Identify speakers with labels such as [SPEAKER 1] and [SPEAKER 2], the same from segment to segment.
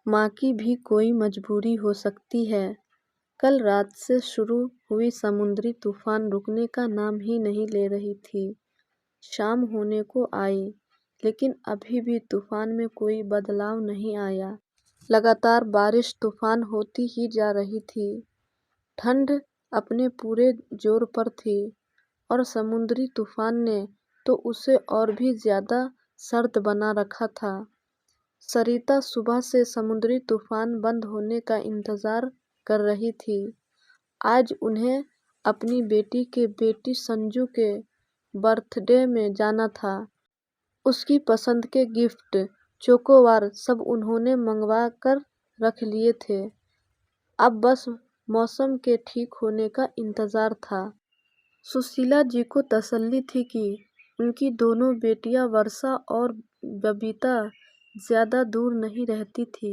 [SPEAKER 1] माँ की भी कोई मजबूरी हो सकती है। कल रात से शुरू हुई समुद्री तूफान रुकने का नाम ही नहीं ले रही थी। शाम होने को आई, लेकिन अभी भी तूफान में कोई बदलाव नहीं आया। लगातार बारिश तूफान होती ही जा रही थी। ठंड अपने पूरे जोर पर थी और समुद्री तूफान ने तो उसे और भी ज्यादा सर्द बना रखा था। सरिता सुबह से समुद्री तूफान बंद होने का इंतजार कर रही थी। आज उन्हें अपनी बेटी संजू के बर्थडे में जाना था। उसकी पसंद के गिफ्ट, चोकोबार सब उन्होंने मंगवा कर रख लिए थे। अब बस मौसम के ठीक होने का इंतजार था। सुशीला जी को तसल्ली थी कि उनकी दोनों बेटियां वर्षा और बबीता ज्यादा दूर नहीं रहती थी,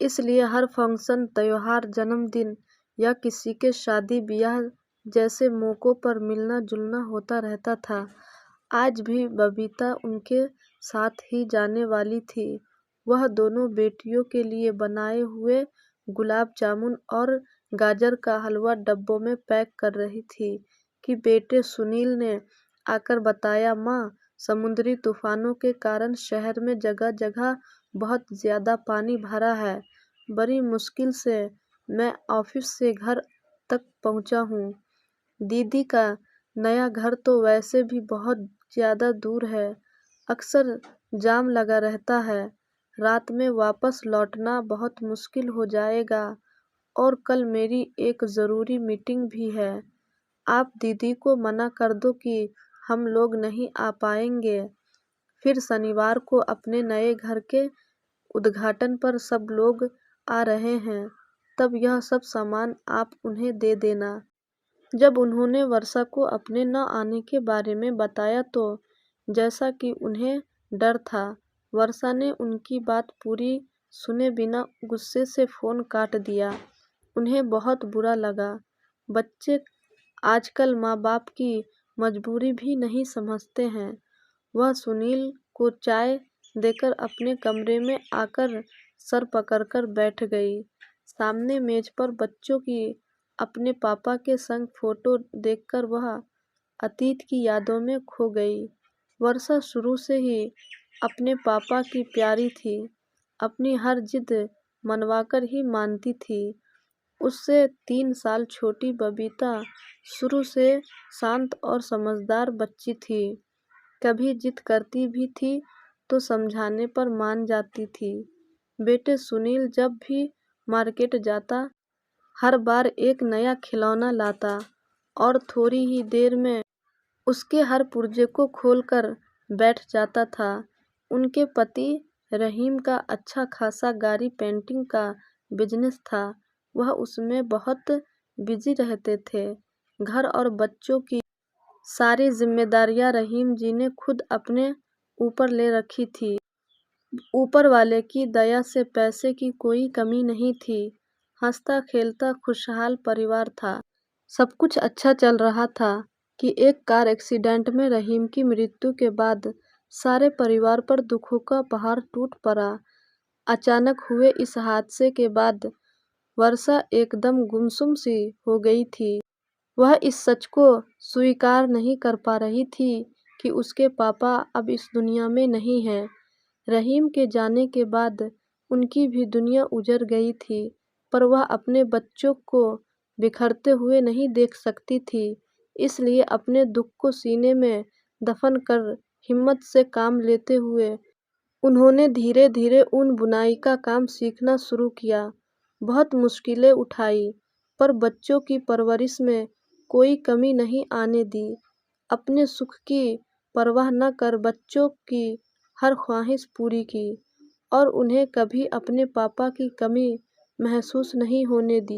[SPEAKER 1] इसलिए हर फंक्शन, त्योहार, जन्मदिन या किसी के शादी ब्याह जैसे मौकों पर मिलना जुलना होता रहता था। आज भी बबीता उनके साथ ही जाने वाली थी। वह दोनों बेटियों के लिए बनाए हुए गुलाब जामुन और गाजर का हलवा डब्बों में पैक कर रही थी कि बेटे सुनील ने आकर बताया, माँ, समुद्री तूफानों के कारण शहर में जगह जगह बहुत ज्यादा पानी भरा है। बड़ी मुश्किल से मैं ऑफिस से घर तक पहुँचा हूँ। दीदी का नया घर तो वैसे भी बहुत ज्यादा दूर है, अक्सर जाम लगा रहता है। रात में वापस लौटना बहुत मुश्किल हो जाएगा और कल मेरी एक ज़रूरी मीटिंग भी है। आप दीदी को मना कर दो कि हम लोग नहीं आ पाएंगे। फिर शनिवार को अपने नए घर के उद्घाटन पर सब लोग आ रहे हैं, तब यह सब सामान आप उन्हें दे देना। जब उन्होंने वर्षा को अपने न आने के बारे में बताया तो जैसा कि उन्हें डर था, वर्षा ने उनकी बात पूरी सुने बिना गुस्से से फोन काट दिया। उन्हें बहुत बुरा लगा। बच्चे आजकल माँ बाप की मजबूरी भी नहीं समझते हैं। वह सुनील को चाय देकर अपने कमरे में आकर सर पकड़कर बैठ गई। सामने मेज पर बच्चों की अपने पापा के संग फोटो देखकर वह अतीत की यादों में खो गई। वर्षा शुरू से ही अपने पापा की प्यारी थी, अपनी हर जिद मनवाकर ही मानती थी। उससे 3 साल छोटी बबीता शुरू से शांत और समझदार बच्ची थी। कभी जिद करती भी थी तो समझाने पर मान जाती थी। बेटे सुनील जब भी मार्केट जाता, हर बार एक नया खिलौना लाता और थोड़ी ही देर में उसके हर पुर्जे को खोलकर बैठ जाता था। उनके पति रहीम का अच्छा खासा गाड़ी पेंटिंग का बिजनेस था। वह उसमें बहुत बिजी रहते थे। घर और बच्चों की सारी जिम्मेदारियां रहीम जी ने खुद अपने ऊपर ले रखी थी। ऊपर वाले की दया से पैसे की कोई कमी नहीं थी। हंसता खेलता खुशहाल परिवार था। सब कुछ अच्छा चल रहा था कि एक कार एक्सीडेंट में रहीम की मृत्यु के बाद सारे परिवार पर दुखों का पहाड़ टूट पड़ा। अचानक हुए इस हादसे के बाद वर्षा एकदम गुमसुम सी हो गई थी। वह इस सच को स्वीकार नहीं कर पा रही थी कि उसके पापा अब इस दुनिया में नहीं हैं। रहीम के जाने के बाद उनकी भी दुनिया उजड़ गई थी, पर वह अपने बच्चों को बिखरते हुए नहीं देख सकती थी। इसलिए अपने दुख को सीने में दफन कर हिम्मत से काम लेते हुए उन्होंने धीरे धीरे ऊन बुनाई का काम सीखना शुरू किया। बहुत मुश्किलें उठाई, पर बच्चों की परवरिश में कोई कमी नहीं आने दी। अपने सुख की परवाह न कर बच्चों की हर ख्वाहिश पूरी की और उन्हें कभी अपने पापा की कमी महसूस नहीं होने दी।